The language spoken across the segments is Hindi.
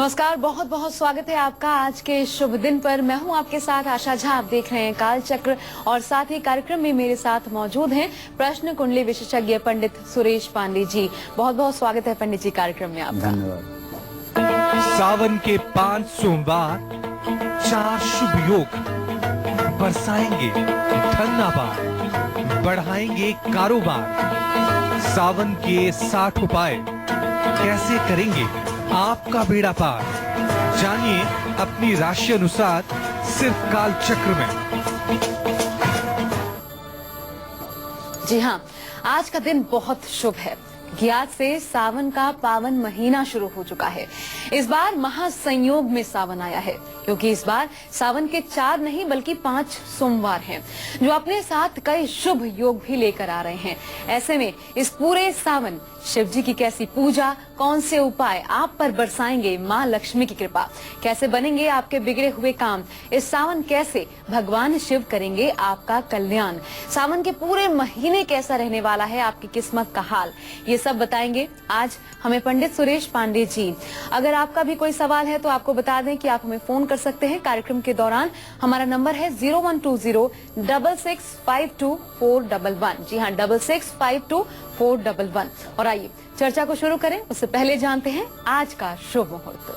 नमस्कार, बहुत बहुत स्वागत है आपका आज के शुभ दिन पर। मैं हूं आपके साथ आशा झा। आप देख रहे हैं काल चक्र और साथ ही कार्यक्रम में मेरे साथ मौजूद हैं प्रश्न कुंडली विशेषज्ञ पंडित सुरेश पांडे जी। बहुत बहुत स्वागत है पंडित जी कार्यक्रम में आपका। धन्यवाद। सावन के 5 सोमवार, 4 शुभ योग, बरसाएंगे धन आबाद, बढ़ाएंगे कारोबार। सावन के 60 उपाय कैसे करेंगे आपका बेड़ा पार। जानिए अपनी राशि अनुसार सिर्फ काल चक्र में। जी हाँ, आज का दिन बहुत शुभ है। ज्ञात से सावन का पावन महीना शुरू हो चुका है। इस बार महासंयोग में सावन आया है, क्योंकि इस बार सावन के 4 नहीं बल्कि 5 सोमवार हैं, जो अपने साथ कई शुभ योग भी लेकर आ रहे हैं। ऐसे में इस पूरे सावन शिव जी की कैसी पूजा, कौन से उपाय आप पर बरसाएंगे माँ लक्ष्मी की कृपा, कैसे बनेंगे आपके बिगड़े हुए काम, इस सावन कैसे भगवान शिव करेंगे आपका कल्याण, सावन के पूरे महीने कैसा रहने वाला है आपकी किस्मत का हाल, ये सब बताएंगे आज हमें पंडित सुरेश पांडे जी। अगर आपका भी कोई सवाल है तो आपको बता दें कि आप हमें फोन कर सकते हैं कार्यक्रम के दौरान। हमारा नंबर है 0120-6652-411। जी हाँ, 6652-411। और आइए चर्चा को शुरू करें, उससे पहले जानते हैं आज का शुभ मुहूर्त।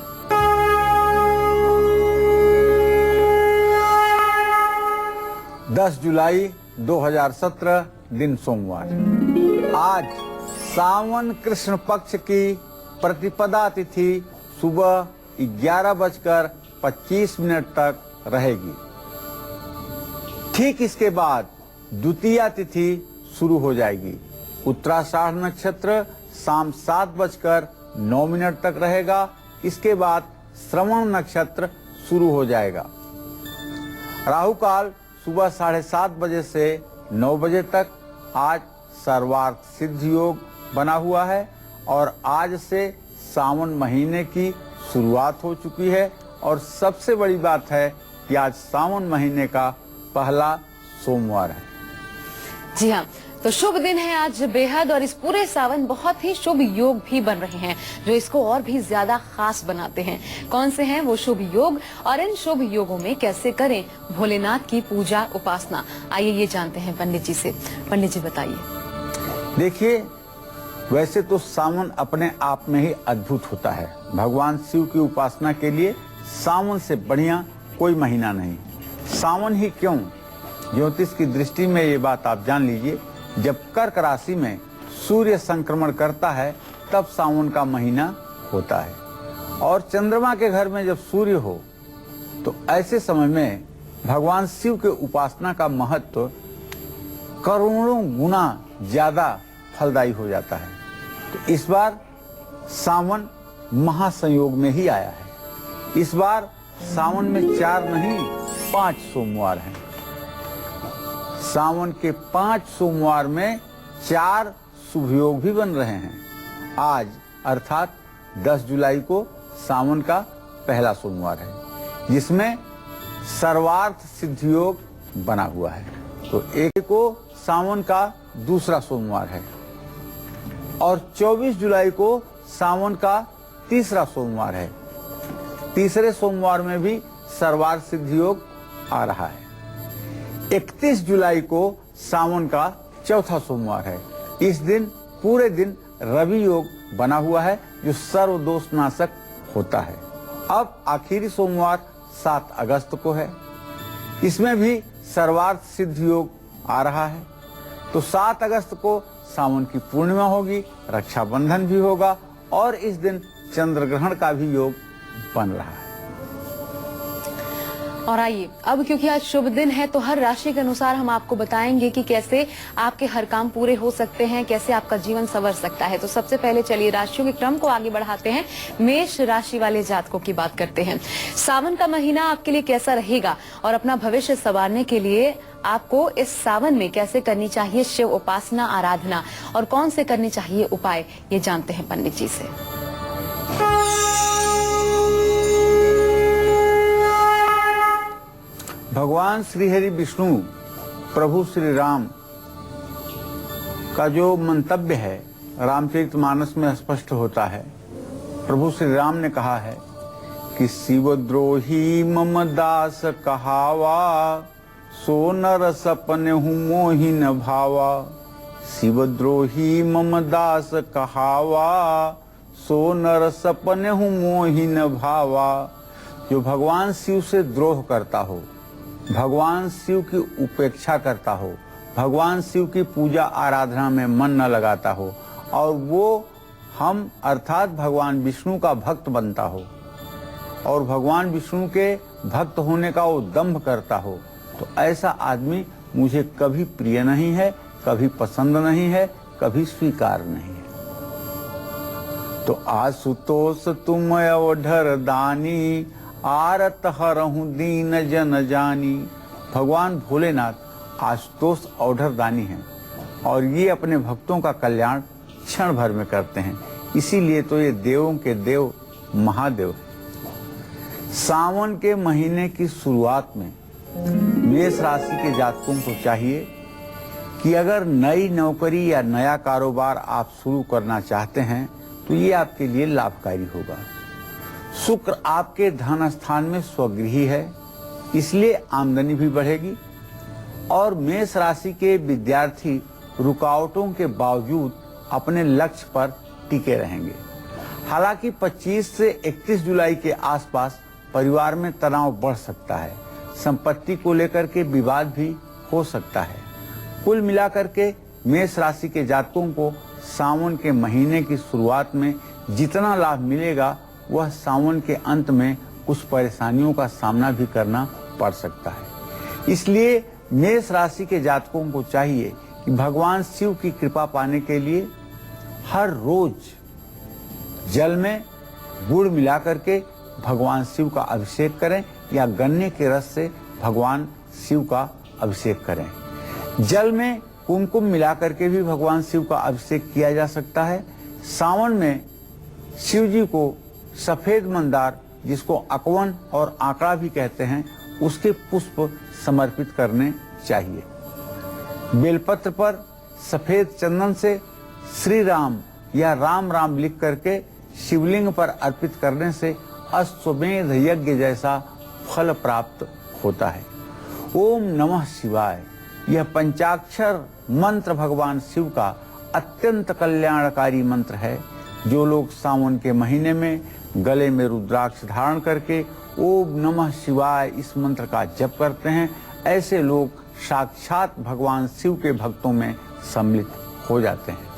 10 जुलाई 2017 दिन सोमवार। आज सावन कृष्ण पक्ष की प्रतिपदा तिथि सुबह 11:25 तक रहेगी। ठीक इसके बाद द्वितीया तिथि शुरू हो जाएगी। उत्तराषाढ़ नक्षत्र शाम 7:09 तक रहेगा। इसके बाद श्रवण नक्षत्र शुरू हो जाएगा। राहु काल सुबह 7:30 बजे से 9 बजे तक। आज सर्वार्थ सिद्ध योग बना हुआ है और आज से सावन महीने की शुरुआत हो चुकी है। और सबसे बड़ी बात है कि आज सावन महीने का पहला सोमवार है। जी हाँ, तो शुभ दिन है आज बेहद, और इस पूरे सावन बहुत ही शुभ योग भी बन रहे हैं जो इसको और भी ज्यादा खास बनाते हैं। कौन से हैं वो शुभ योग और इन शुभ योगों में कैसे करें भोलेनाथ की पूजा उपासना, आइए ये जानते हैं पंडित जी से। पंडित जी बताइए। देखिए, वैसे तो सावन अपने आप में ही अद्भुत होता है। भगवान शिव की उपासना के लिए सावन से बढ़िया कोई महीना नहीं। सावन ही क्यों, ज्योतिष की दृष्टि में ये बात आप जान लीजिए, जब कर्क राशि में सूर्य संक्रमण करता है तब सावन का महीना होता है। और चंद्रमा के घर में जब सूर्य हो तो ऐसे समय में भगवान शिव के उपासना का महत्व करोड़ों गुना ज्यादा फलदायी हो जाता है। तो इस बार सावन महासंयोग में ही आया है। इस बार सावन में 4 नहीं 5 सोमवार हैं। सावन के 5 सोमवार में 4 शुभ योग भी बन रहे हैं। आज अर्थात 10 जुलाई को सावन का पहला सोमवार है, जिसमें सर्वार्थ सिद्ध योग बना हुआ है। तो एक को सावन का दूसरा सोमवार है और 24 जुलाई को सावन का तीसरा सोमवार है। तीसरे सोमवार में भी सर्वार्थ सिद्ध योग आ रहा है। 31 जुलाई को सावन का चौथा सोमवार है। इस दिन पूरे दिन रवि योग बना हुआ है जो सर्वदोषनाशक होता है। अब आखिरी सोमवार 7 अगस्त को है। इसमें भी सर्वार्थ सिद्ध योग आ रहा है। तो 7 अगस्त को सावन की पूर्णिमा होगी, रक्षाबंधन भी होगा और इस दिन चंद्र ग्रहण का भी योग बन रहा है। और आइए अब, क्योंकि आज शुभ दिन है तो हर राशि के अनुसार हम आपको बताएंगे कि कैसे आपके हर काम पूरे हो सकते हैं, कैसे आपका जीवन संवर सकता है। तो सबसे पहले चलिए राशियों के क्रम को आगे बढ़ाते हैं। मेष राशि वाले जातकों की बात करते हैं। सावन का महीना आपके लिए कैसा रहेगा और अपना भविष्य संवारने के लिए आपको इस सावन में कैसे करनी चाहिए शिव उपासना आराधना और कौन से करनी चाहिए उपाय, ये जानते हैं पंडित जी से। भगवान श्री हरि विष्णु प्रभु श्री राम का जो मंतव्य है रामचरितमानस में स्पष्ट होता है। प्रभु श्री राम ने कहा है कि शिवद्रोही मम दास कहावा, सो नर सपन हूँ मोहि न भावा। शिवद्रोही मम दास कहावा, सो नर सपन हूँ मोहि न भावा। जो भगवान शिव से द्रोह करता हो, भगवान शिव की उपेक्षा करता हो, भगवान शिव की पूजा आराधना में मन न लगाता हो और वो हम अर्थात भगवान विष्णु का भक्त बनता हो और भगवान विष्णु के भक्त होने का वो दंभ करता हो, तो ऐसा आदमी मुझे कभी प्रिय नहीं है, कभी पसंद नहीं है, कभी स्वीकार नहीं है। तो आशुतोष तुम अवधर दानी, आरत हरहूं दीन जन जानी। भगवान भोलेनाथ आशुतोष अवधर दानी हैं और ये अपने भक्तों का कल्याण क्षण भर में करते हैं, इसीलिए तो ये देवों के देव महादेव हैं। सावन के महीने की शुरुआत में मेष राशि के जातकों को चाहिए कि अगर नई नौकरी या नया कारोबार आप शुरू करना चाहते हैं तो ये आपके लिए लाभकारी होगा। शुक्र आपके धन स्थान में स्वगृही है, इसलिए आमदनी भी बढ़ेगी और मेष राशि के विद्यार्थी रुकावटों के बावजूद अपने लक्ष्य पर टिके रहेंगे। हालांकि 25 से 31 जुलाई के आसपास परिवार में तनाव बढ़ सकता है, संपत्ति को लेकर के विवाद भी हो सकता है। कुल मिलाकर के मेष राशि के जातकों को सावन के महीने की शुरुआत में जितना लाभ मिलेगा वह सावन के अंत में कुछ परेशानियों का सामना भी करना पड़ सकता है। इसलिए मेष राशि के जातकों को चाहिए कि भगवान शिव की कृपा पाने के लिए हर रोज जल में गुड़ मिला करके भगवान शिव का अभिषेक करें या गन्ने के रस से भगवान शिव का अभिषेक करें। जल में कुमकुम मिला करके भी भगवान शिव का अभिषेक किया जा सकता है। सावन में शिव जी को सफेद मंदार, जिसको अकवन और आंकड़ा भी कहते हैं, उसके पुष्प समर्पित करने चाहिए। बेलपत्र पर सफेद चंदन से श्री राम या राम राम लिख करके शिवलिंग पर अर्पित करने से अश्वमेध यज्ञ जैसा फल प्राप्त होता है। ओम नमः शिवाय यह पंचाक्षर मंत्र भगवान शिव का अत्यंत कल्याणकारी मंत्र है। जो लोग सावन के महीने में गले में रुद्राक्ष धारण करके ओम नमः शिवाय इस मंत्र का जप करते हैं, ऐसे लोग साक्षात भगवान शिव के भक्तों में सम्मिलित हो जाते हैं।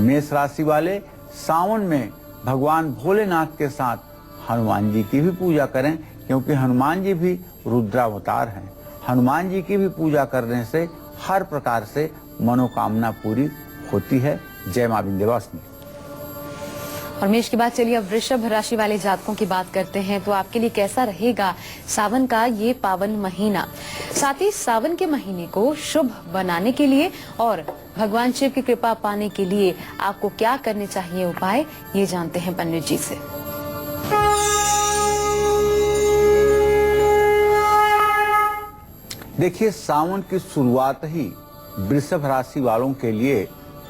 मेष राशि वाले सावन में भगवान भोलेनाथ के साथ हनुमान जी की भी पूजा करें, क्योंकि हनुमान जी भी रुद्रावतार हैं। हनुमान जी की भी पूजा करने से हर प्रकार से मनोकामना पूरी होती है। जय मां विंध्यवासिनी। और मेष के बाद चलिए अब वृषभ राशि वाले जातकों की बात करते हैं। तो आपके लिए कैसा रहेगा सावन का ये पावन महीना। साथ ही सावन के महीने को शुभ बनाने के लिए और भगवान शिव की कृपा पाने के लिए आपको क्या करने चाहिए उपाय, ये जानते हैं पंडित जी से। देखिए, सावन की शुरुआत ही वृषभ राशि वालों के लिए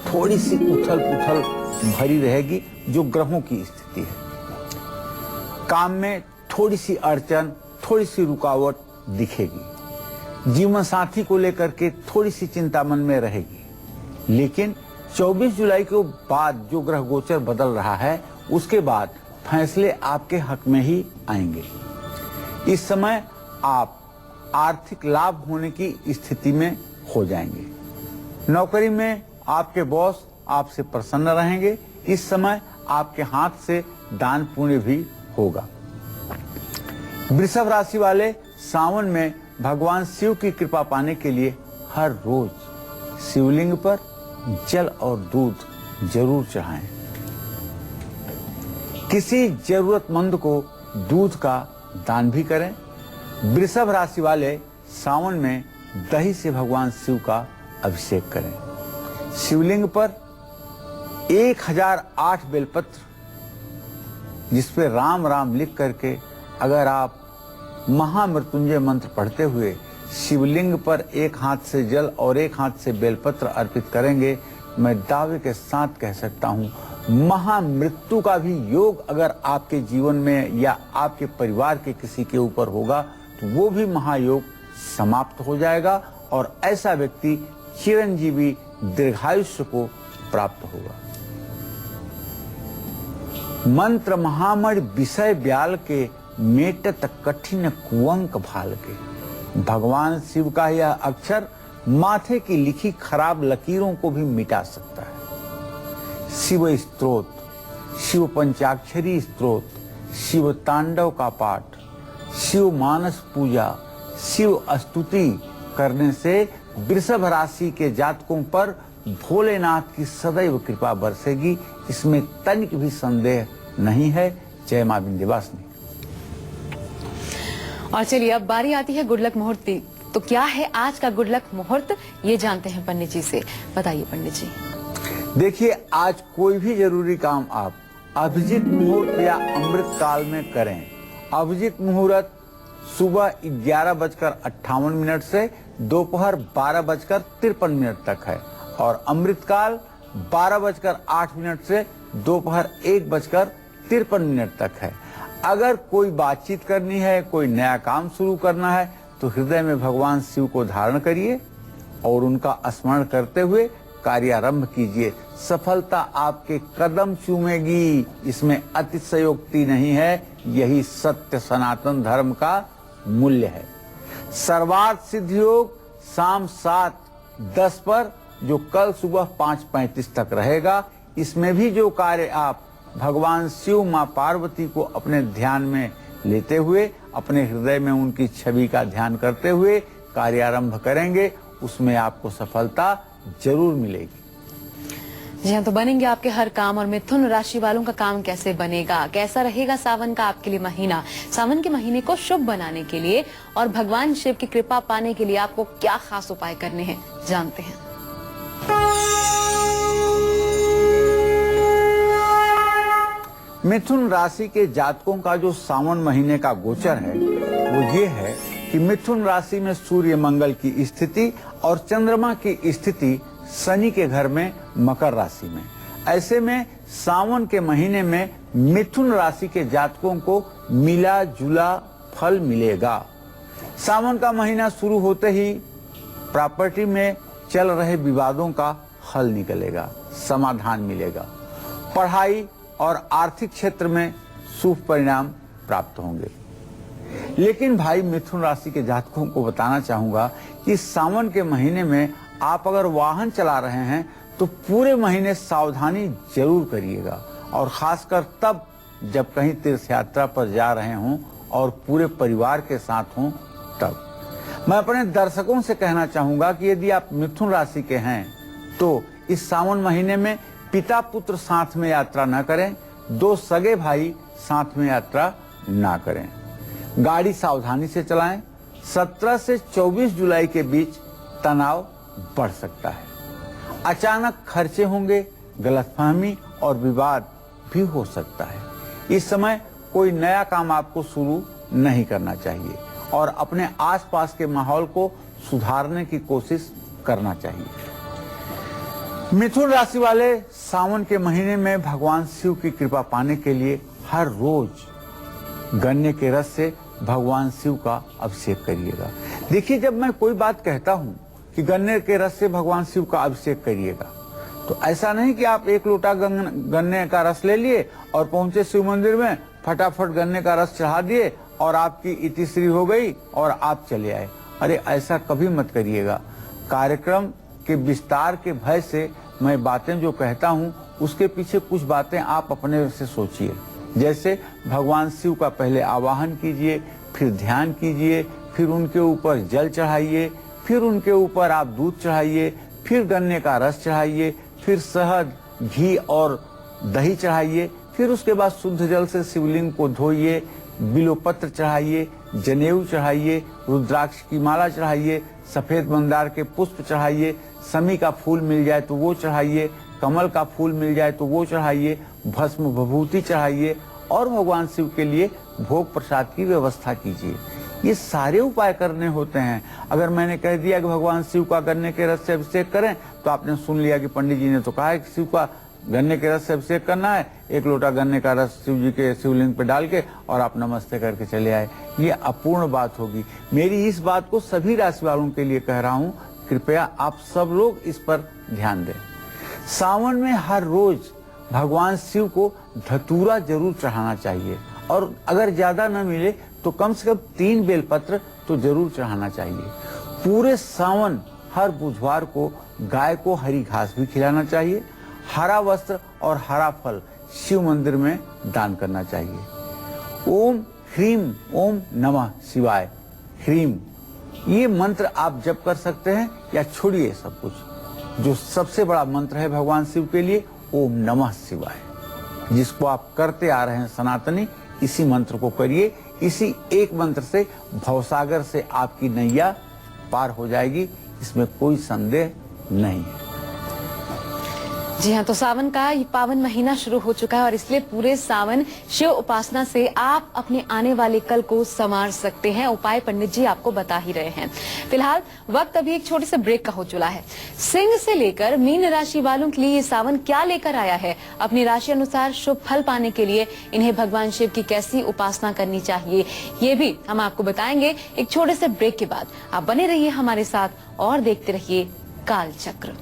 थोड़ी सी उथल पुथल भरी रहेगी, जो ग्रहों की स्थिति है। काम में थोड़ी सी अड़चन, थोड़ी सी रुकावट दिखेगी। जीवन साथी को लेकर के थोड़ी सी चिंता मन में रहेगी। लेकिन 24 जुलाई के बाद जो ग्रह गोचर बदल रहा है, उसके बाद फैसले आपके हक में ही आएंगे। इस समय आप आर्थिक लाभ होने की स्थिति में हो जाएंगे। नौकरी में आपके बॉस आपसे प्रसन्न रहेंगे। इस समय आपके हाथ से दान पुण्य भी होगा। वृषभ राशि वाले सावन में भगवान शिव की कृपा पाने के लिए हर रोज शिवलिंग पर जल और दूध जरूर चढ़ाएं। किसी जरूरतमंद को दूध का दान भी करें। वृषभ राशि वाले सावन में दही से भगवान शिव का अभिषेक करें। शिवलिंग पर 1008 बेलपत्र, जिसपे राम राम लिख करके अगर आप महामृत्युंजय मंत्र पढ़ते हुए शिवलिंग पर एक हाथ से जल और एक हाथ से बेलपत्र अर्पित करेंगे, मैं दावे के साथ कह सकता हूँ महामृत्यु का भी योग अगर आपके जीवन में या आपके परिवार के किसी के ऊपर होगा तो वो भी महायोग समाप्त हो जाएगा और ऐसा व्यक्ति चिरंजीवी दीर्घायुष्य को प्राप्त होगा। मंत्र महामणि विषय ब्याल के मेटत कठिन कुंवक भाल के। भगवान शिव का यह अक्षर माथे की लिखी खराब लकीरों को भी मिटा सकता है। शिव स्तोत्र, शिव पंचाक्षरी स्तोत्र, शिव तांडव का पाठ, शिव मानस पूजा, शिव स्तुति करने से वृषभ राशि के जातकों पर भोलेनाथ की सदैव कृपा बरसेगी, इसमें तनिक भी संदेह नहीं है। जय मां विंध्यवासिनी। और चलिए अब बारी आती है गुड लक मुहूर्त की। तो क्या है आज का गुड लक मुहूर्त, ये जानते हैं पंडित जी से। बताइए पंडित जी। देखिए, आज कोई भी जरूरी काम आप अभिजीत मुहूर्त या अमृत काल में करें। अभिजीत मुहूर्त सुबह 11:58 से दोपहर 12:53 तक है और अमृत काल 12:08 से दोपहर 1:53 तक है। अगर कोई बातचीत करनी है, कोई नया काम शुरू करना है तो हृदय में भगवान शिव को धारण करिए और उनका स्मरण करते हुए कार्यारंभ कीजिए। सफलता आपके कदम चूमेगी, इसमें अतिशयोक्ति नहीं है। यही सत्य सनातन धर्म का मूल्य है। सर्वार्थ सिद्धि योग शाम 7:10 पर, जो कल सुबह 5:35 तक रहेगा। इसमें भी जो कार्य आप भगवान शिव मां पार्वती को अपने ध्यान में लेते हुए, अपने हृदय में उनकी छवि का ध्यान करते हुए कार्यारंभ करेंगे, उसमें आपको सफलता जरूर मिलेगी। जी हाँ, तो बनेंगे आपके हर काम। और मिथुन राशि वालों का काम कैसे बनेगा, कैसा रहेगा सावन का आपके लिए महीना, सावन के महीने को शुभ बनाने के लिए और भगवान शिव की कृपा पाने के लिए आपको क्या खास उपाय करने हैं, जानते हैं। मिथुन राशि के जातकों का जो सावन महीने का गोचर है वो ये है कि मिथुन राशि में सूर्य मंगल की स्थिति और चंद्रमा की स्थिति शनि के घर में मकर राशि में। ऐसे में सावन के महीने में मिथुन राशि के जातकों को मिला जुला फल मिलेगा। सावन का महीना शुरू होते ही प्रॉपर्टी में चल रहे विवादों का हल निकलेगा, समाधान मिलेगा। पढ़ाई और आर्थिक क्षेत्र में शुभ परिणाम प्राप्त होंगे। लेकिन भाई मिथुन राशि के जातकों को बताना चाहूंगा कि सावन के महीने में आप अगर वाहन चला रहे हैं तो पूरे महीने सावधानी जरूर करिएगा और खासकर तब जब कहीं तीर्थ यात्रा पर जा रहे हों और पूरे परिवार के साथ हों तब। मैं अपने दर्शकों से कहना चाहूंगा कि यदि आप मिथुन राशि के हैं तो इस सावन महीने में पिता पुत्र साथ में यात्रा न करें, दो सगे भाई साथ में यात्रा ना करें। गाड़ी सावधानी से चलाएं। 17 से 24 जुलाई के बीच तनाव बढ़ सकता है। अचानक खर्चे होंगे, गलतफहमी और विवाद भी हो सकता है। इस समय कोई नया काम आपको शुरू नहीं करना चाहिए और अपने आसपास के माहौल को सुधारने की कोशिश करना चाहिए। मिथुन राशि वाले सावन के महीने में भगवान शिव की कृपा पाने के लिए हर रोज गन्ने के रस से भगवान शिव का अभिषेक करिएगा। देखिए, जब मैं कोई बात कहता हूं कि गन्ने के रस से भगवान शिव का अभिषेक करिएगा तो ऐसा नहीं कि आप 1 लोटा गन्ने का रस ले लिए और पहुंचे शिव मंदिर में, फटाफट गन्ने का रस चढ़ा दिए और आपकी इतिश्री हो गई और आप चले आए। अरे ऐसा कभी मत करिएगा। कार्यक्रम के विस्तार के भय से मैं बातें जो कहता हूं उसके पीछे कुछ बातें आप अपने से सोचिए। जैसे भगवान शिव का पहले आवाहन कीजिए, फिर ध्यान कीजिए, फिर उनके ऊपर जल चढ़ाइए, फिर उनके ऊपर आप दूध चढ़ाइए, फिर गन्ने का रस चढ़ाइए, फिर शहद, घी और दही चढ़ाइए, फिर उसके बाद शुद्ध जल से शिवलिंग को धोइए, बिल्वपत्र चढ़ाइए, जनेऊ चढ़ाइए, रुद्राक्ष की माला चढ़ाइए, सफेद मंदार के पुष्प चढ़ाइए, समी का फूल मिल जाए तो वो चढ़ाइए, कमल का फूल मिल जाए तो वो चढ़ाइए, भस्म विभूति चढ़ाइए और भगवान शिव के लिए भोग प्रसाद की व्यवस्था कीजिए। ये सारे उपाय करने होते हैं। अगर मैंने कह दिया कि भगवान शिव का गन्ने के रस से अभिषेक करें तो आपने सुन लिया कि पंडित जी ने तो कहा है कि शिव का गन्ने के रस से अभिषेक करना है, 1 लोटा गन्ने का रस शिव जी के शिवलिंग पे डाल के और आप नमस्ते करके चले आए। ये अपूर्ण बात होगी। मेरी इस बात को सभी राशि वालों के लिए कह रहा हूँ, कृपया आप सब लोग इस पर ध्यान दें। सावन में हर रोज भगवान शिव को धतूरा जरूर चढ़ाना चाहिए और अगर ज्यादा न मिले तो कम से कम 3 बेलपत्र तो जरूर चढ़ाना चाहिए। पूरे सावन हर बुधवार को गाय को हरी घास भी खिलाना चाहिए। हरा वस्त्र और हरा फल शिव मंदिर में दान करना चाहिए। ओम ह्रीम ओम नमः शिवाय ह्रीम, ये मंत्र आप जप कर सकते हैं या छोड़िए सब कुछ। जो सबसे बड़ा मंत्र है भगवान शिव के लिए, ओम नमः शिवाय, जिसको आप करते आ रहे हैं सनातनी, इसी मंत्र को करिए। इसी एक मंत्र से भवसागर से आपकी नैया पार हो जाएगी, इसमें कोई संदेह नहीं है। जी हाँ, तो सावन का ये पावन महीना शुरू हो चुका है और इसलिए पूरे सावन शिव उपासना से आप अपने आने वाले कल को संवार सकते हैं। उपाय पंडित जी आपको बता ही रहे हैं। फिलहाल वक्त अभी एक छोटे से ब्रेक का हो चुका है। सिंह से लेकर मीन राशि वालों के लिए ये सावन क्या लेकर आया है, अपनी राशि अनुसार शुभ फल पाने के लिए इन्हें भगवान शिव की कैसी उपासना करनी चाहिए, ये भी हम आपको बताएंगे एक छोटे से ब्रेक के बाद। आप बने रहिए हमारे साथ और देखते रहिए काल चक्र।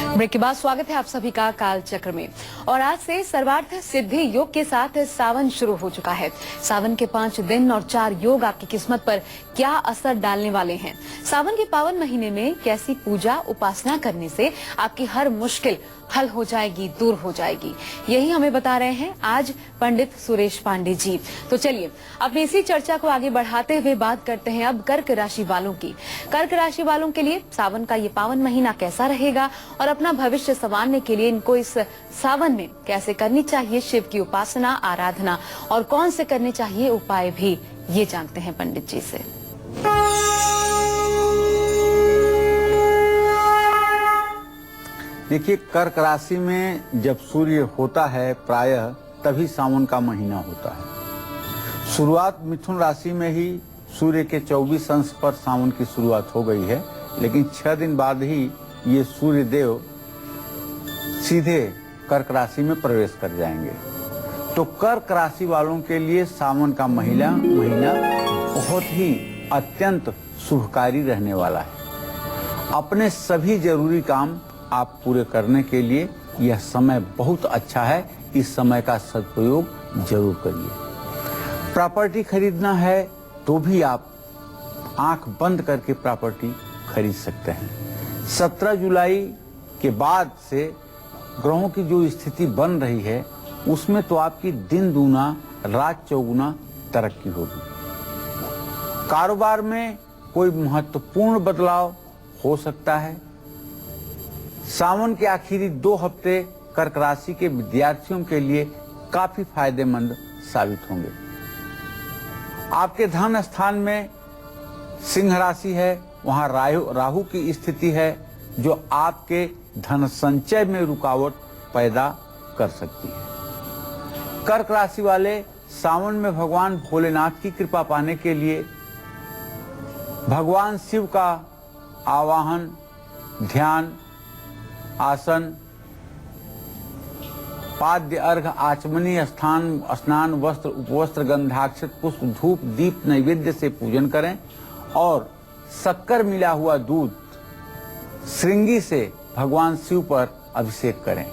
ब्रेक के बाद स्वागत है आप सभी का काल चक्र में। और आज से सर्वार्थ सिद्धि योग के साथ सावन शुरू हो चुका है। सावन के 5 दिन और 4 योग आपकी किस्मत पर क्या असर डालने वाले हैं, सावन के पावन महीने में कैसी पूजा उपासना करने से आपकी हर मुश्किल हल हो जाएगी, दूर हो जाएगी, यही हमें बता रहे हैं आज पंडित सुरेश पांडे जी। तो चलिए अपनी इसी चर्चा को आगे बढ़ाते हुए बात करते हैं अब कर्क राशि वालों की। कर्क राशि वालों के लिए सावन का ये पावन महीना कैसा रहेगा और अपना भविष्य संवारने के लिए इनको इस सावन में कैसे करनी चाहिए शिव की उपासना, आराधना और कौन से करने चाहिए उपाय भी, ये जानते हैं पंडित जी से। देखिए, कर्क राशि में जब सूर्य होता है प्रायः तभी सावन का महीना होता है। शुरुआत मिथुन राशि में ही सूर्य के 24 अंश पर सावन की शुरुआत हो गई है, लेकिन 6 दिन बाद ही ये सूर्य देव सीधे कर्क राशि में प्रवेश कर जाएंगे। तो कर्क राशि वालों के लिए सावन का महीना बहुत ही अत्यंत शुभकारी रहने वाला है। अपने सभी जरूरी काम आप पूरे करने के लिए यह समय बहुत अच्छा है। इस समय का सदुपयोग जरूर करिए। प्रॉपर्टी खरीदना है तो भी आप आंख बंद करके प्रॉपर्टी खरीद सकते हैं। 17 जुलाई के बाद से ग्रहों की जो स्थिति बन रही है उसमें तो आपकी दिन दूना रात चौगुना तरक्की होगी। कारोबार में कोई महत्वपूर्ण बदलाव हो सकता है। सावन के आखिरी 2 हफ्ते कर्क राशि के विद्यार्थियों के लिए काफी फायदेमंद साबित होंगे। आपके धन स्थान में सिंह राशि है, वहां राहु की स्थिति है जो आपके धन संचय में रुकावट पैदा कर सकती है। कर्क राशि वाले सावन में भगवान भोलेनाथ की कृपा पाने के लिए भगवान शिव का आवाहन, ध्यान, आसन, पाद्य अर्घ, आचमनीय स्नान, वस्त्र, उपवस्त्र, गंधाक्षत, पुष्प, धूप, दीप नैवेद्य से पूजन करें और शक्कर मिला हुआ दूध श्रृंगी से भगवान शिव पर अभिषेक करें।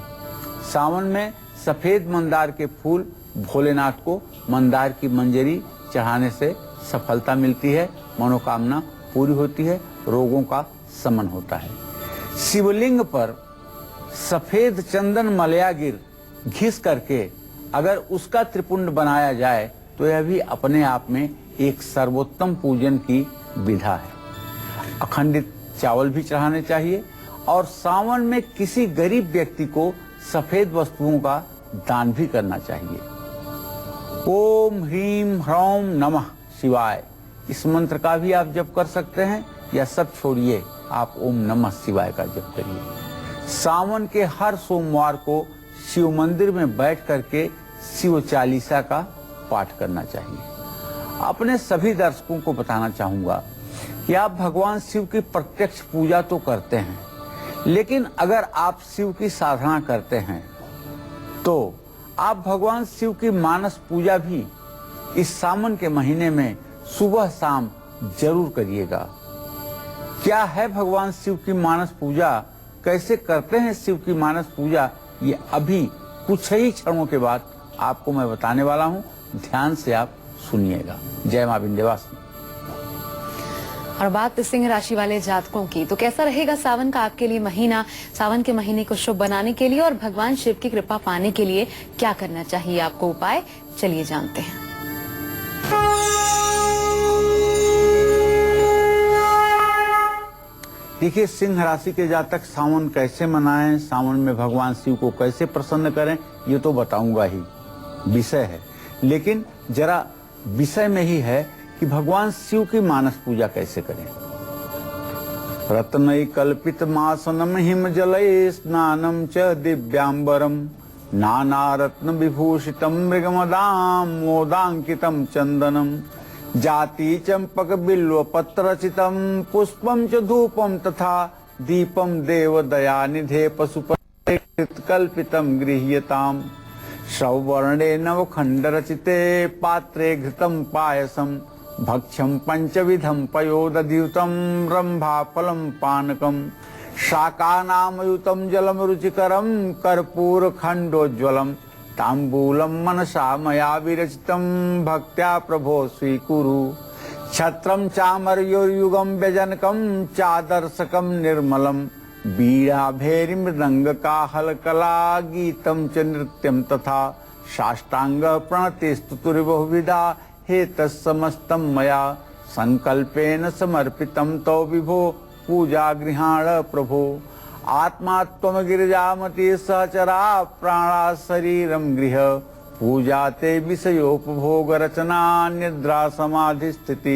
सावन में सफेद मंदार के फूल भोलेनाथ को मंदार की मंजरी चढ़ाने से सफलता मिलती है, मनोकामना पूरी होती है, रोगों का शमन होता है। शिवलिंग पर सफेद चंदन मलयागिर घिस करके अगर उसका त्रिपुंड बनाया जाए तो यह भी अपने आप में एक सर्वोत्तम पूजन की विधा है। अखंडित चावल भी चढ़ाने चाहिए और सावन में किसी गरीब व्यक्ति को सफेद वस्तुओं का दान भी करना चाहिए। ओम ह्रीम ह्रौम नमः शिवाय, इस मंत्र का भी आप जप कर सकते हैं या सब छोड़िए, आप ओम नमः शिवाय का जप करिए। सावन के हर सोमवार को शिव मंदिर में बैठ करके शिव चालीसा का पाठ करना चाहिए। अपने सभी दर्शकों को बताना चाहूंगा कि आप भगवान शिव की प्रत्यक्ष पूजा तो करते हैं, लेकिन अगर आप शिव की साधना करते हैं तो आप भगवान शिव की मानस पूजा भी इस सावन के महीने में सुबह शाम जरूर करिएगा। क्या है भगवान शिव की मानस पूजा, कैसे करते हैं शिव की मानस पूजा, ये अभी कुछ ही क्षणों के बाद आपको मैं बताने वाला हूं। ध्यान से आप सुनिएगा। जय मां विंध्यवासिनी। और बात सिंह राशि वाले जातकों की, तो कैसा रहेगा सावन का आपके लिए महीना। सावन के महीने को शुभ बनाने के लिए और भगवान शिव की कृपा पाने के लिए क्या करना चाहिए आपको उपाय, चलिए जानते हैं। देखिए, सिंह राशि के जातक सावन कैसे मनाएं, सावन में भगवान शिव को कैसे प्रसन्न करें, ये तो बताऊंगा ही, विषय है। लेकिन जरा विषय में ही है कि भगवान शिव की मानस पूजा कैसे करें। रत्नई कल्पित मासनम हिम जलय स्नानम च दिव्यांबरम नाना रत्न विभूषितम मृगमदाम मोदांकितम चंदनम जाति चंपक बिल्व पत्रचितम पुष्पम च धूपम तथा दीपम देव दयानिधे पशुपते कल्पितम गृह्यताम सौवर्णे नवखंड रचिते पात्रे घृतम पायसम भक्ष्यम पंचविधम पयोदधियुतम रंभाफलम पानकम शाकानामयुतम जलम रुचिकरम कर्पूर खंडोज्वलम तांबूलम मनसा मया विरचितम भक्त्या प्रभो स्वीकुरु छत्रम चामरयोर्युगम व्यजनकम चादर्शकम निर्मलम बीड़ा भेरी मृदंग काहल कला गीतम च नृत्यम तथा साष्टांग प्रणति स्तुति बहुविधा हे तत्समस्तम मया संकल्पेन समर्पितम तो विभो पूजा गृहाण प्रभो आत्मा त्वम गिरिजामति सहचरा प्राणा शरीरम गृह पूजा ते विषयोपभोग रचना निद्रा समाधि स्थिति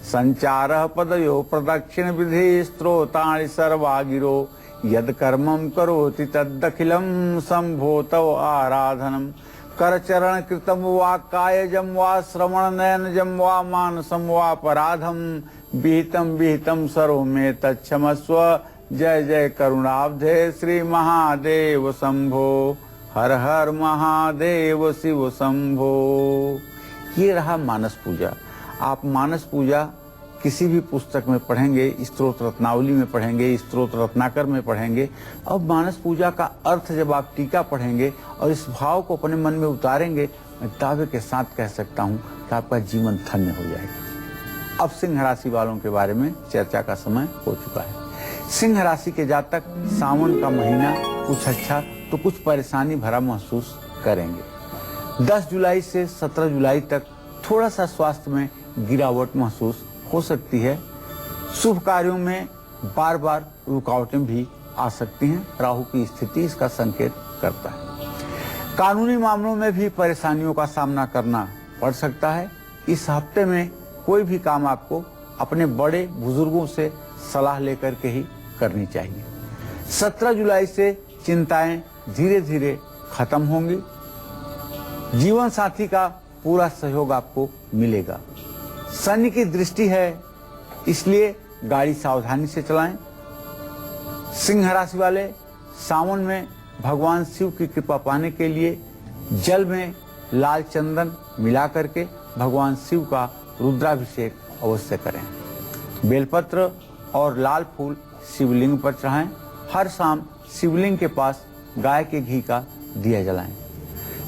संचार पदयो प्रदक्षिण विधि स्त्रोतानि सर्वागिरो यद कर्मं करोति तदखिलम संभो तव आराधनम करचरण कृतम वा कायजम वा श्रवण नयनजम वा मानसम वा पराधम विहितम विहितम सर्व में तच्छमस्व जय जय करुणाब्धे श्री महादेव शंभो हर हर महादेव शिव शंभो। ये रहा मानस पूजा। आप मानस पूजा किसी भी पुस्तक में पढ़ेंगे, स्तोत्र रत्नावली में पढ़ेंगे, स्तोत्र रत्नाकर में पढ़ेंगे। अब मानस पूजा का अर्थ जब आप टीका पढ़ेंगे और इस भाव को अपने मन में उतारेंगे, मैं दावे के साथ कह सकता हूँ कि आपका जीवन धन्य हो जाएगा। अब सिंह राशि वालों के बारे में चर्चा का समय हो चुका है। सिंह राशि के जातक सावन का महीना कुछ अच्छा तो कुछ परेशानी भरा महसूस करेंगे। 10 जुलाई से 17 जुलाई तक थोड़ा सा स्वास्थ्य में गिरावट महसूस हो सकती है। शुभ कार्यों में बार बार रुकावटें भी आ सकती हैं। राहु की स्थिति इसका संकेत करता है। कानूनी मामलों में भी परेशानियों का सामना करना पड़ सकता है। इस हफ्ते में कोई भी काम आपको अपने बड़े बुजुर्गों से सलाह लेकर के ही करनी चाहिए। 17 जुलाई से चिंताएं धीरे धीरे खत्म होंगी। जीवन साथी का पूरा सहयोग आपको मिलेगा। शनि की दृष्टि है, इसलिए गाड़ी सावधानी से चलाएं। सिंह राशि वाले सावन में भगवान शिव की कृपा पाने के लिए जल में लाल चंदन मिला करके भगवान शिव का रुद्राभिषेक अवश्य करें। बेलपत्र और लाल फूल शिवलिंग पर चढ़ाएं। हर शाम शिवलिंग के पास गाय के घी का दिया जलाएं।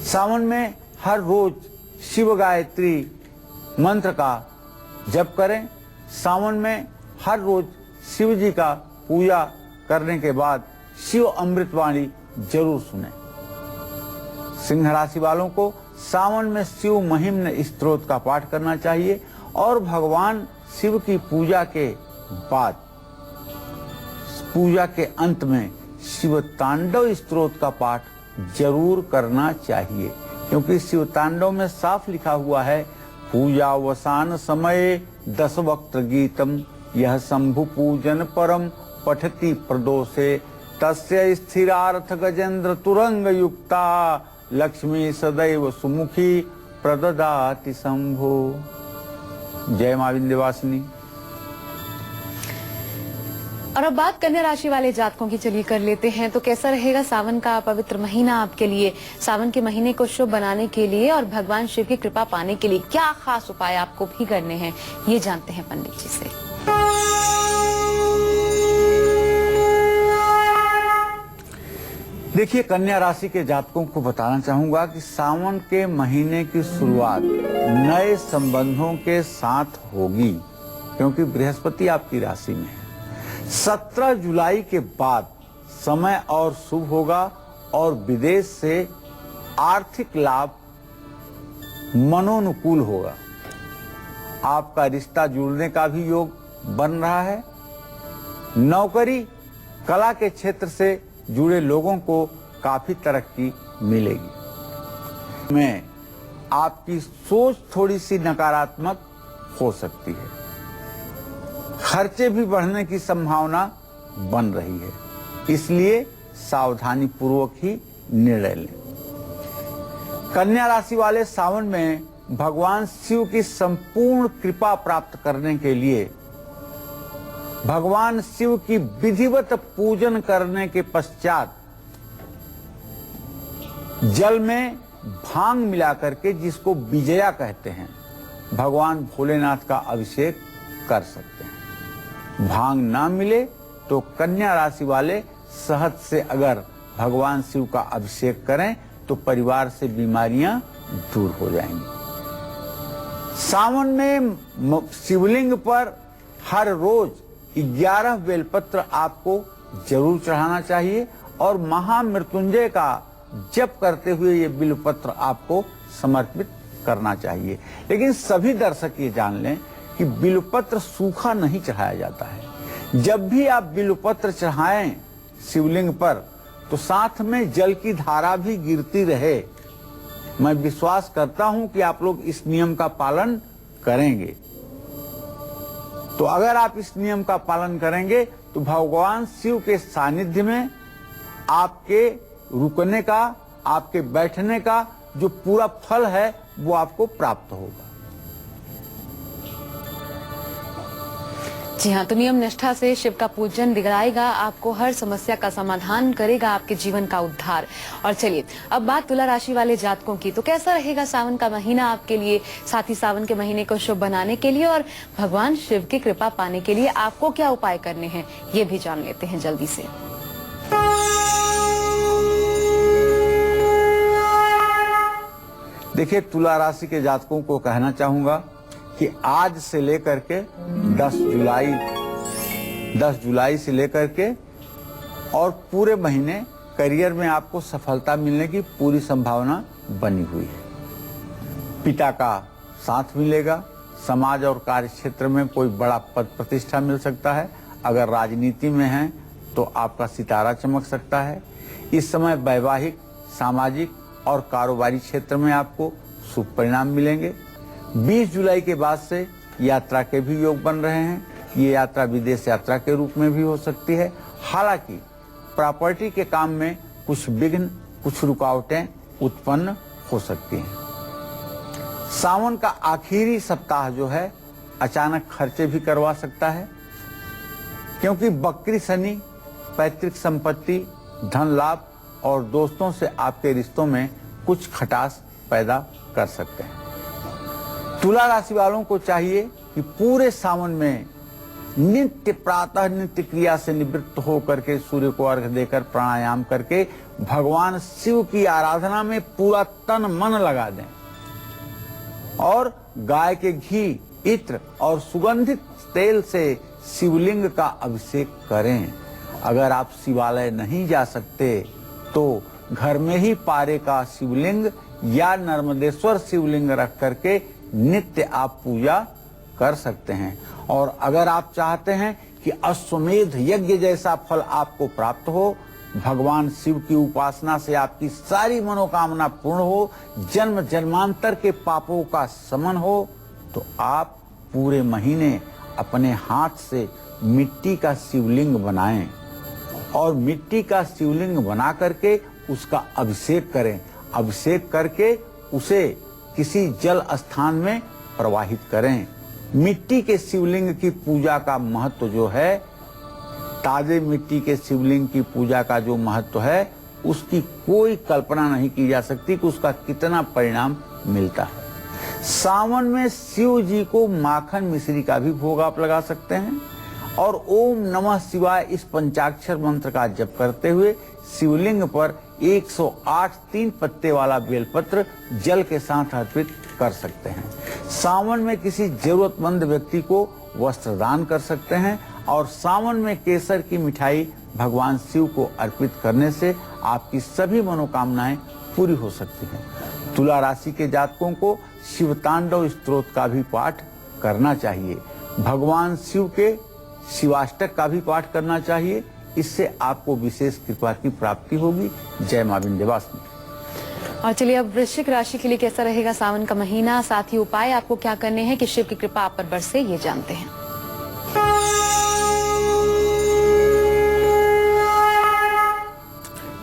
सावन में हर रोज शिव गायत्री मंत्र का जप करें। सावन में हर रोज शिव जी का पूजा करने के बाद शिव अमृतवाणी जरूर सुने। सिंह राशि वालों को सावन में शिव महिम्न स्तोत्र का पाठ करना चाहिए और भगवान शिव की पूजा के बाद पूजा के अंत में शिव तांडव स्तोत्र का पाठ जरूर करना चाहिए, क्योंकि शिव तांडव में साफ लिखा हुआ है पूजावसान समय 10 वक्त गीतम यह शंभु पूजन परम पठति प्रदोषे तस्य स्थिरार्थ गजेंद्र तुरंग युक्ता लक्ष्मी सदैव सुमुखी प्रददाति शंभो। जय मां विंध्यवासिनी। और अब बात कन्या राशि वाले जातकों की चलिए कर लेते हैं। तो कैसा रहेगा सावन का पवित्र महीना आपके लिए। सावन के महीने को शुभ बनाने के लिए और भगवान शिव की कृपा पाने के लिए क्या खास उपाय आपको भी करने हैं, ये जानते हैं पंडित जी से। देखिए, कन्या राशि के जातकों को बताना चाहूंगा कि सावन के महीने की शुरुआत नए संबंधों के साथ होगी, क्योंकि बृहस्पति आपकी राशि में है। 17 जुलाई के बाद समय और शुभ होगा और विदेश से आर्थिक लाभ मनोनुकूल होगा। आपका रिश्ता जुड़ने का भी योग बन रहा है। नौकरी, कला के क्षेत्र से जुड़े लोगों को काफी तरक्की मिलेगी। में आपकी सोच थोड़ी सी नकारात्मक हो सकती है। खर्चे भी बढ़ने की संभावना बन रही है, इसलिए सावधानी पूर्वक ही निर्णय लें। कन्या राशि वाले सावन में भगवान शिव की संपूर्ण कृपा प्राप्त करने के लिए भगवान शिव की विधिवत पूजन करने के पश्चात जल में भांग मिलाकर के, जिसको विजया कहते हैं, भगवान भोलेनाथ का अभिषेक कर सकते हैं। भांग ना मिले तो कन्या राशि वाले शहद से अगर भगवान शिव का अभिषेक करें तो परिवार से बीमारियां दूर हो जाएंगी। सावन में शिवलिंग पर हर रोज 11 बेलपत्र आपको जरूर चढ़ाना चाहिए और महामृत्युंजय का जप करते हुए ये बिल्वपत्र आपको समर्पित करना चाहिए। लेकिन सभी दर्शक ये जान लें कि बिल्वपत्र सूखा नहीं चढ़ाया जाता है। जब भी आप बिल्वपत्र चढ़ाएं शिवलिंग पर तो साथ में जल की धारा भी गिरती रहे। मैं विश्वास करता हूं कि आप लोग इस नियम का पालन करेंगे। तो अगर आप इस नियम का पालन करेंगे तो भगवान शिव के सानिध्य में आपके रुकने का, आपके बैठने का जो पूरा फल है वो आपको प्राप्त होगा। जी हाँ, तो नियम निष्ठा से शिव का पूजन दिलाएगा आपको, हर समस्या का समाधान करेगा, आपके जीवन का उद्धार। और चलिए अब बात तुला राशि वाले जातकों की। तो कैसा रहेगा सावन का महीना आपके लिए, साथ ही सावन के महीने को शुभ बनाने के लिए और भगवान शिव की कृपा पाने के लिए आपको क्या उपाय करने हैं, ये भी जान लेते हैं जल्दी से। देखिए, तुला राशि के जातकों को कहना चाहूंगा कि आज से लेकर के 10 जुलाई से लेकर के और पूरे महीने करियर में आपको सफलता मिलने की पूरी संभावना बनी हुई है। पिता का साथ मिलेगा। समाज और कार्य क्षेत्र में कोई बड़ा पद प्रतिष्ठा मिल सकता है। अगर राजनीति में हैं तो आपका सितारा चमक सकता है। इस समय वैवाहिक, सामाजिक और कारोबारी क्षेत्र में आपको शुभ परिणाम मिलेंगे। 20 जुलाई के बाद से यात्रा के भी योग बन रहे हैं। ये यात्रा विदेश यात्रा के रूप में भी हो सकती है। हालांकि प्रॉपर्टी के काम में कुछ विघ्न, कुछ रुकावटें उत्पन्न हो सकती हैं। सावन का आखिरी सप्ताह जो है अचानक खर्चे भी करवा सकता है, क्योंकि बकरी शनि पैतृक संपत्ति, धन लाभ और दोस्तों से आपके रिश्तों में कुछ खटास पैदा कर सकते हैं। तुला राशि वालों को चाहिए कि पूरे सावन में नित्य प्रातः नित्य क्रिया से निवृत्त होकर के सूर्य को अर्घ्य देकर प्राणायाम करके भगवान शिव की आराधना में पूरा तन मन लगा दें और गाय के घी, इत्र और सुगंधित तेल से शिवलिंग का अभिषेक करें। अगर आप शिवालय नहीं जा सकते तो घर में ही पारे का शिवलिंग या नर्मदेश्वर शिवलिंग रख करके नित्य आप पूजा कर सकते हैं। और अगर आप चाहते हैं कि अश्वमेध यज्ञ जैसा फल आपको प्राप्त हो, भगवान शिव की उपासना से आपकी सारी मनोकामना पूर्ण हो, जन्म जन्मांतर के पापों का शमन हो, तो आप पूरे महीने अपने हाथ से मिट्टी का शिवलिंग बनाएं और मिट्टी का शिवलिंग बना करके उसका अभिषेक करें। अभिषेक करके उसे किसी जल स्थान में प्रवाहित करें। मिट्टी के शिवलिंग की पूजा का महत्व जो है ताजे मिट्टी के शिवलिंग की पूजा का जो महत्व है उसकी कोई कल्पना नहीं की जा सकती कि उसका कितना परिणाम मिलता है। सावन में शिव जी को माखन मिश्री का भी भोग आप लगा सकते हैं और ओम नमः शिवाय इस पंचाक्षर मंत्र का जप करते हुए शिवलिंग पर 108 3 पत्ते वाला बेलपत्र जल के साथ अर्पित कर सकते हैं। सावन में किसी जरूरतमंद व्यक्ति को वस्त्र दान कर सकते हैं और सावन में केसर की मिठाई भगवान शिव को अर्पित करने से आपकी सभी मनोकामनाएं पूरी हो सकती हैं। तुला राशि के जातकों को शिव तांडव स्तोत्र का भी पाठ करना चाहिए। भगवान शिव के शिवाष्टक का भी पाठ करना चाहिए। इससे आपको विशेष कृपा की प्राप्ति होगी। जय मां विंध्यवासिनी। और चलिए अब वृश्चिक राशि के लिए कैसा रहेगा सावन का महीना, साथ ही उपाय आपको क्या करने हैं कि शिव की कृपा आप पर बरसे, ये जानते हैं।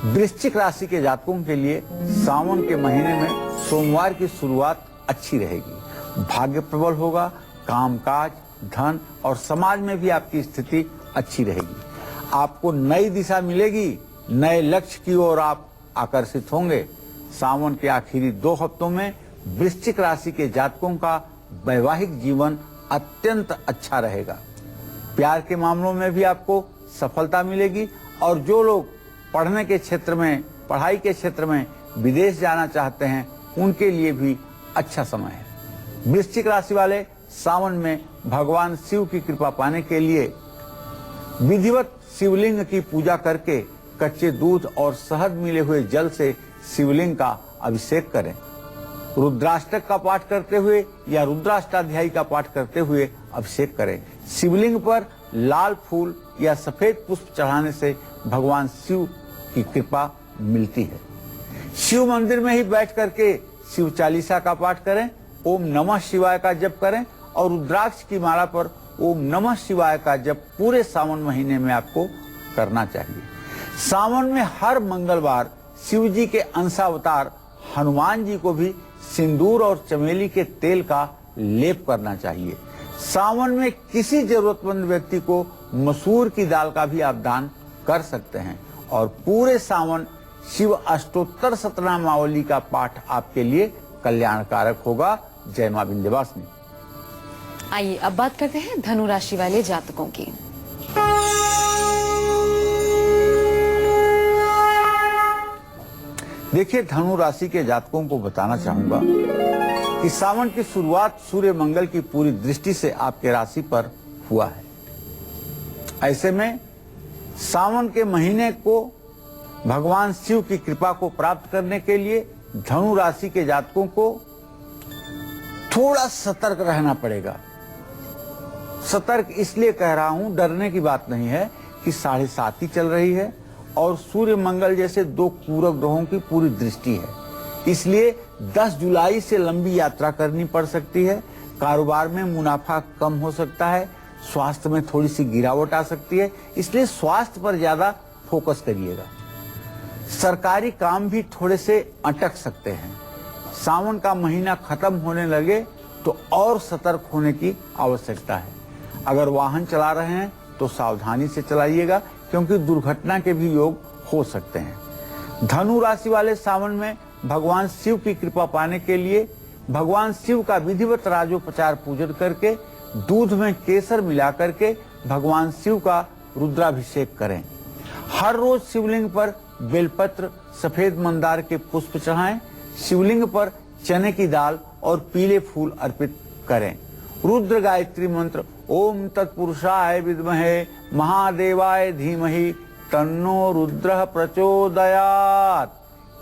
वृश्चिक राशि के जातकों के लिए सावन के महीने में सोमवार की शुरुआत अच्छी रहेगी। भाग्य प्रबल होगा, कामकाज, धन और समाज में भी आपकी स्थिति अच्छी रहेगी। आपको नई दिशा मिलेगी, नए लक्ष्य की ओर आप आकर्षित होंगे। सावन के आखिरी 2 हफ्तों में वृश्चिक राशि के जातकों का वैवाहिक जीवन अत्यंत अच्छा रहेगा। प्यार के मामलों में भी आपको सफलता मिलेगी और जो लोग पढ़ाई के क्षेत्र में विदेश जाना चाहते हैं उनके लिए भी अच्छा समय है। वृश्चिक राशि वाले सावन में भगवान शिव की कृपा पाने के लिए विधिवत शिवलिंग की पूजा करके कच्चे दूध और शहद मिले हुए जल से शिवलिंग का अभिषेक करें। रुद्राष्टक का पाठ करते हुए या रुद्राष्टाध्यायी का पाठ करते हुए अभिषेक करें। शिवलिंग पर लाल फूल या सफेद पुष्प चढ़ाने से भगवान शिव की कृपा मिलती है। शिव मंदिर में ही बैठ करके शिव चालीसा का पाठ करें, ओम नमः शिवाय का जप करें और रुद्राक्ष की माला पर ओम नमः शिवाय का जप पूरे सावन महीने में आपको करना चाहिए। सावन में हर मंगलवार शिव जी के अंशावतार हनुमान जी को भी सिंदूर और चमेली के तेल का लेप करना चाहिए। सावन में किसी जरूरतमंद व्यक्ति को मसूर की दाल का भी आप दान कर सकते हैं और पूरे सावन शिव अष्टोत्तर शतनामावली का पाठ आपके लिए कल्याणकारक होगा। जय मां विंध्यवासिनी। आइए अब बात करते हैं धनु राशि वाले जातकों की। देखिए, धनु राशि के जातकों को बताना चाहूंगा कि सावन की शुरुआत सूर्य मंगल की पूरी दृष्टि से आपके राशि पर हुआ है। ऐसे में सावन के महीने को भगवान शिव की कृपा को प्राप्त करने के लिए धनु राशि के जातकों को थोड़ा सतर्क रहना पड़ेगा। सतर्क इसलिए कह रहा हूं, डरने की बात नहीं है कि 7:30 चल रही है और सूर्य मंगल जैसे 2 पूरक ग्रहों की पूरी दृष्टि है। इसलिए 10 जुलाई से लंबी यात्रा करनी पड़ सकती है। कारोबार में मुनाफा कम हो सकता है, स्वास्थ्य में थोड़ी सी गिरावट आ सकती है, इसलिए स्वास्थ्य पर ज्यादा फोकस करिएगा। सरकारी काम भी थोड़े से अटक सकते हैं। सावन का महीना खत्म होने लगे तो और सतर्क होने की आवश्यकता है। अगर वाहन चला रहे हैं तो सावधानी से चलाइएगा क्योंकि दुर्घटना के भी योग हो सकते हैं। धनु राशि वाले सावन में भगवान शिव की कृपा पाने के लिए भगवान शिव का विधिवत राजोपचार पूजन करके दूध में केसर मिला करके भगवान शिव का रुद्राभिषेक करें। हर रोज शिवलिंग पर बेलपत्र, सफेद मंदार के पुष्प चढ़ाएं। शिवलिंग पर चने की दाल और पीले फूल अर्पित करें। रुद्र गायत्री मंत्र ओम तत्पुरुषाय विद्महे महादेवाय धीमहि तन्नो रुद्रः प्रचोदयात्,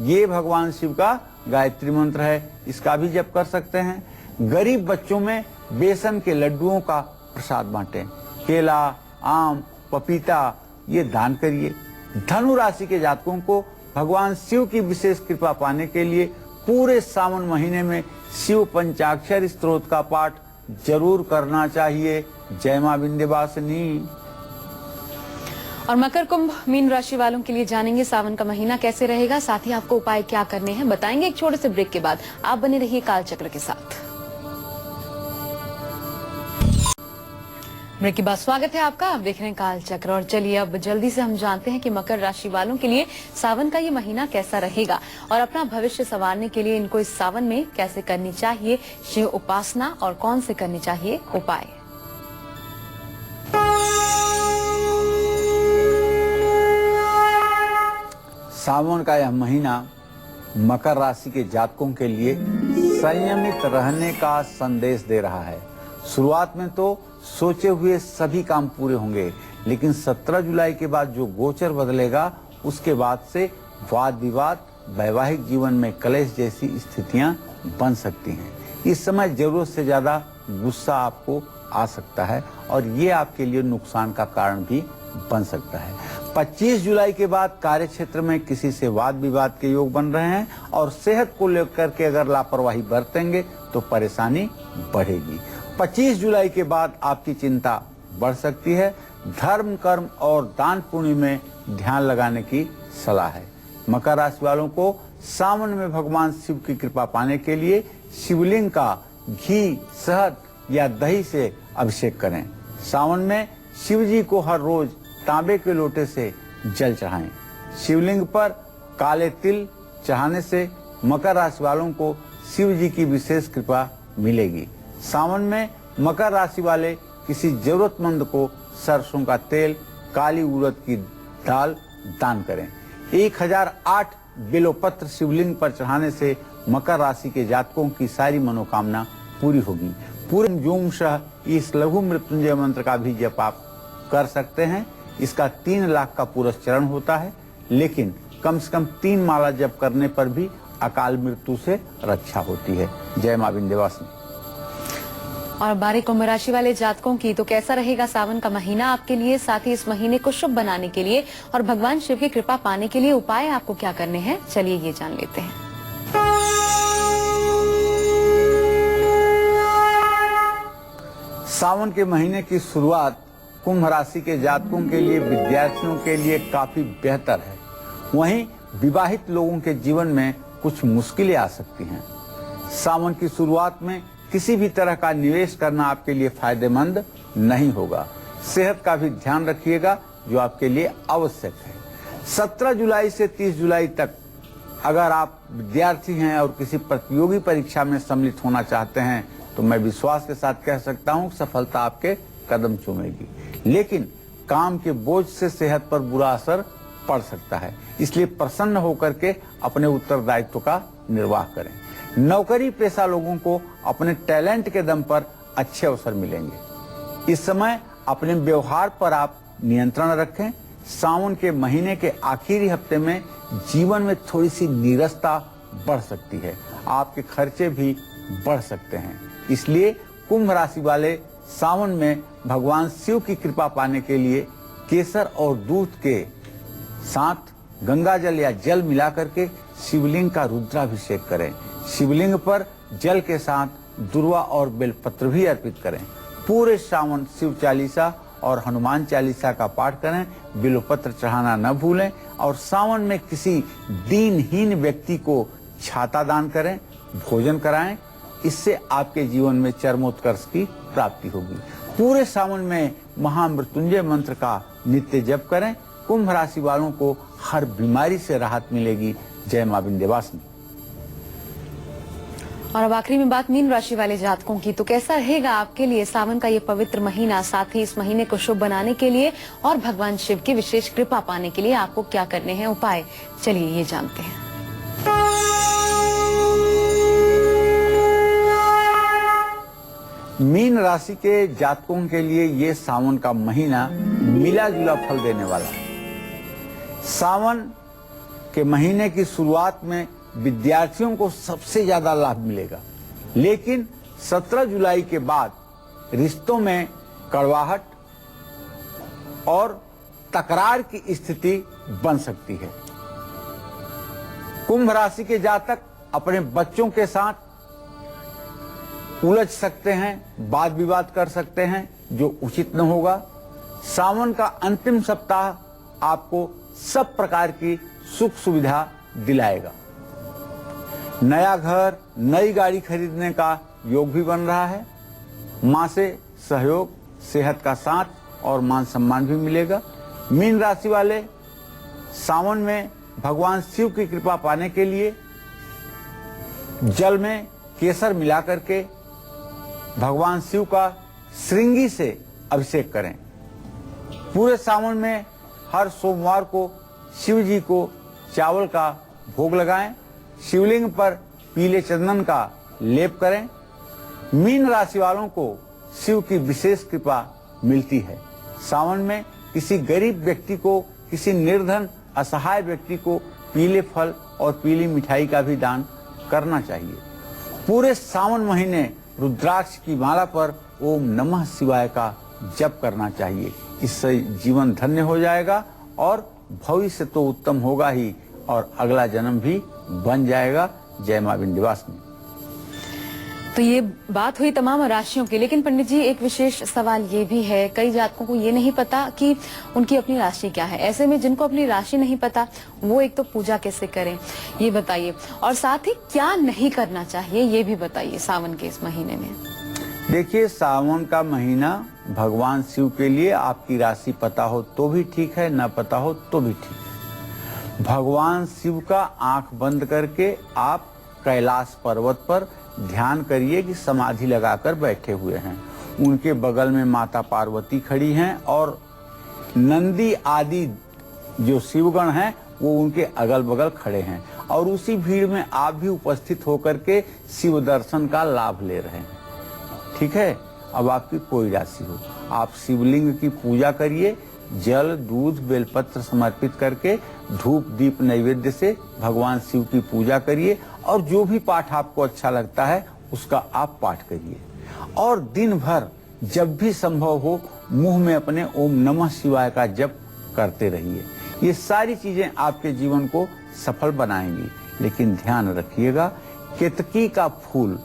ये भगवान शिव का गायत्री मंत्र है, इसका भी जप कर सकते हैं। गरीब बच्चों में बेसन के लड्डुओं का प्रसाद बांटें। केला, आम, पपीता ये दान करिए। धनु राशि के जातकों को भगवान शिव की विशेष कृपा पाने के लिए पूरे सावन महीने में शिव पंचाक्षर स्तोत्र का पाठ जरूर करना चाहिए। जय मां विंध्यवासिनी। और मकर कुंभ मीन राशि वालों के लिए जानेंगे सावन का महीना कैसे रहेगा, साथ ही आपको उपाय क्या करने हैं बताएंगे एक छोटे से ब्रेक के बाद। आप बने रहिए कालचक्र के साथ। ब्रेक के बाद स्वागत है आपका। आप देख रहे हैं काल चक्र और चलिए अब जल्दी से हम जानते हैं कि मकर राशि वालों के लिए सावन का ये महीना कैसा रहेगा और अपना भविष्य संवारने के लिए इनको इस सावन में कैसे करनी चाहिए शिव उपासना और कौन से करनी चाहिए उपाय। सावन का यह महीना मकर राशि के जातकों के लिए संयमित रहने का संदेश दे रहा है। शुरुआत में तो सोचे हुए सभी काम पूरे होंगे, लेकिन 17 जुलाई के बाद जो गोचर बदलेगा उसके बाद से वाद विवाद, वैवाहिक जीवन में कलेश जैसी स्थितियां बन सकती हैं। इस समय जरूरत से ज्यादा गुस्सा आपको आ सकता है और ये आपके लिए नुकसान का कारण भी बन सकता है। 25 जुलाई के बाद कार्य क्षेत्र में किसी से वाद विवाद के योग बन रहे हैं और सेहत को लेकर के अगर लापरवाही बरतेंगे तो परेशानी बढ़ेगी। 25 जुलाई के बाद आपकी चिंता बढ़ सकती है। धर्म, कर्म और दान पुण्य में ध्यान लगाने की सलाह है। मकर राशि वालों को सावन में भगवान शिव की कृपा पाने के लिए शिवलिंग का घी, शहद या दही से अभिषेक करें। सावन में शिव जी को हर रोज तांबे के लोटे से जल चढ़ाएं। शिवलिंग पर काले तिल चढ़ाने से मकर राशि वालों को शिव जी की विशेष कृपा मिलेगी। सावन में मकर राशि वाले किसी जरूरतमंद को सरसों का तेल, काली उड़द की दाल दान करें। 1008 बेलोपत्र शिवलिंग पर चढ़ाने से मकर राशि के जातकों की सारी मनोकामना पूरी होगी। पूरे जोम शाह इस लघु मृत्युंजय मंत्र का भी जप आप कर सकते हैं। इसका 3 लाख का पुरस्चरण होता है, लेकिन कम से कम 3 माला जप करने पर भी अकाल मृत्यु से रक्षा होती है। जय मां विंध्यवासिनी। और बारी कुंभ राशि वाले जातकों की तो कैसा रहेगा सावन का महीना आपके लिए, साथ ही इस महीने को शुभ बनाने के लिए और भगवान शिव की कृपा पाने के लिए उपाय आपको क्या करने हैं, चलिए ये जान लेते हैं। सावन के महीने की शुरुआत कुंभ राशि के जातकों के लिए, विद्यार्थियों के लिए काफी बेहतर है। वहीं विवाहित लोगों के जीवन में कुछ मुश्किलें आ सकती हैं। सावन की शुरुआत में किसी भी तरह का निवेश करना आपके लिए फायदेमंद नहीं होगा। सेहत का भी ध्यान रखिएगा जो आपके लिए आवश्यक है। 17 जुलाई से 30 जुलाई तक अगर आप विद्यार्थी हैं और किसी प्रतियोगी परीक्षा में सम्मिलित होना चाहते हैं तो मैं विश्वास के साथ कह सकता हूं सफलता आपके कदम चूमेगी, लेकिन काम के बोझ से सेहत पर बुरा असर पड़ सकता है। इसलिए प्रसन्न होकर के अपने उत्तरदायित्व का निर्वाह करें। नौकरी पेशा लोगों को अपने टैलेंट के दम पर अच्छे अवसर मिलेंगे। इस समय अपने व्यवहार पर आप नियंत्रण रखें। सावन के महीने के आखिरी हफ्ते में जीवन में थोड़ी सी नीरसता बढ़ सकती है, आपके खर्चे भी बढ़ सकते हैं। इसलिए कुंभ राशि वाले सावन में भगवान शिव की कृपा पाने के लिए केसर और दूध के साथ गंगा जल या जल मिलाकर के शिवलिंग का रुद्राभिषेक करें। शिवलिंग पर जल के साथ दुर्वा और बेलपत्र भी अर्पित करें। पूरे सावन शिव चालीसा और हनुमान चालीसा का पाठ करें। बेलपत्र चढ़ाना न भूलें और सावन में किसी दीनहीन व्यक्ति को छाता दान करें, भोजन कराएं। इससे आपके जीवन में चरमोत्कर्ष की प्राप्ति होगी। पूरे सावन में महामृत्युंजय मंत्र का नित्य जप करें। कुंभ राशि वालों को हर बीमारी से राहत मिलेगी। जय मां विंध्यवासिनी। और अब आखिरी में बात मीन राशि वाले जातकों की, तो कैसा रहेगा आपके लिए सावन का ये पवित्र महीना, साथ ही इस महीने को शुभ बनाने के लिए और भगवान शिव की विशेष कृपा पाने के लिए आपको क्या करने हैं उपाय, चलिए ये जानते हैं। मीन राशि के जातकों के लिए ये सावन का महीना मिला जुला फल देने वाला है। सावन के महीने की शुरुआत में विद्यार्थियों को सबसे ज्यादा लाभ मिलेगा, लेकिन 17 जुलाई के बाद रिश्तों में कड़वाहट और तकरार की स्थिति बन सकती है। कुंभ राशि के जातक अपने बच्चों के साथ उलझ सकते हैं, वाद विवाद कर सकते हैं, जो उचित न होगा। सावन का अंतिम सप्ताह आपको सब प्रकार की सुख सुविधा दिलाएगा। नया घर, नई गाड़ी खरीदने का योग भी बन रहा है। मां से सहयोग सेहत का साथ और मान सम्मान भी मिलेगा। मीन राशि वाले सावन में भगवान शिव की कृपा पाने के लिए जल में केसर मिला करके भगवान शिव का श्रृंगी से अभिषेक करें। पूरे सावन में हर सोमवार को शिव जी को चावल का भोग लगाएं। शिवलिंग पर पीले चंदन का लेप करें। मीन राशि वालों को शिव की विशेष कृपा मिलती है। सावन में किसी गरीब व्यक्ति को, किसी निर्धन असहाय व्यक्ति को पीले फल और पीली मिठाई का भी दान करना चाहिए। पूरे सावन महीने रुद्राक्ष की माला पर ओम नमः शिवाय का जप करना चाहिए। इससे जीवन धन्य हो जाएगा और भविष्य तो उत्तम होगा ही और अगला जन्म भी बन जाएगा। जय मां विंध्यवासिनी। तो ये बात हुई तमाम राशियों की, लेकिन पंडित जी एक विशेष सवाल ये भी है, कई जातकों को ये नहीं पता कि उनकी अपनी राशि क्या है। ऐसे में जिनको अपनी राशि नहीं पता वो एक तो पूजा कैसे करें ये बताइए, और साथ ही क्या नहीं करना चाहिए ये भी बताइए सावन के इस महीने में। देखिए, सावन का महीना भगवान शिव के लिए आपकी राशि पता हो तो भी ठीक है, न पता हो तो भी ठीक है। भगवान शिव का आंख बंद करके आप कैलाश पर्वत पर ध्यान करिए कि समाधि लगाकर बैठे हुए हैं। उनके बगल में माता पार्वती खड़ी हैं और नंदी आदि जो शिवगण हैं वो उनके अगल बगल खड़े हैं और उसी भीड़ में आप भी उपस्थित होकर के शिव दर्शन का लाभ ले रहे हैं। ठीक है, अब आपकी कोई राशि हो, आप शिवलिंग की पूजा करिए। जल, दूध, बेलपत्र समर्पित करके धूप दीप नैवेद्य से भगवान शिव की पूजा करिए और जो भी पाठ आपको अच्छा लगता है उसका आप पाठ करिए। और दिन भर जब भी संभव हो मुंह में अपने ओम नमः शिवाय का जप करते रहिए। ये सारी चीजें आपके जीवन को सफल बनाएंगी। लेकिन ध्यान रखिएगा, केतकी का फूल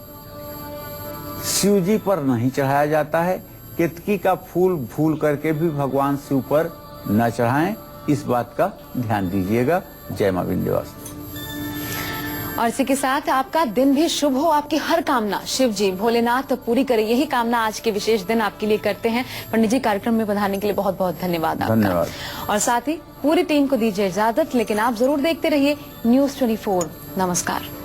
शिव जी पर नहीं चढ़ाया जाता है। केतकी का फूल भूल करके भी भगवान शिव पर न चढ़ाएं, इस बात का ध्यान दीजिएगा। जय मां विंध्यवासिनी। और इसी के साथ आपका दिन भी शुभ हो, आपकी हर कामना शिव जी भोलेनाथ पूरी करे, यही कामना आज के विशेष दिन आपके लिए करते हैं। पंडित जी, कार्यक्रम में पधारने के लिए बहुत बहुत धन्यवाद आपका। धन्यवाद। और साथ ही पूरी टीम को दीजिए इजाजत, लेकिन आप जरूर देखते रहिए News 24। नमस्कार।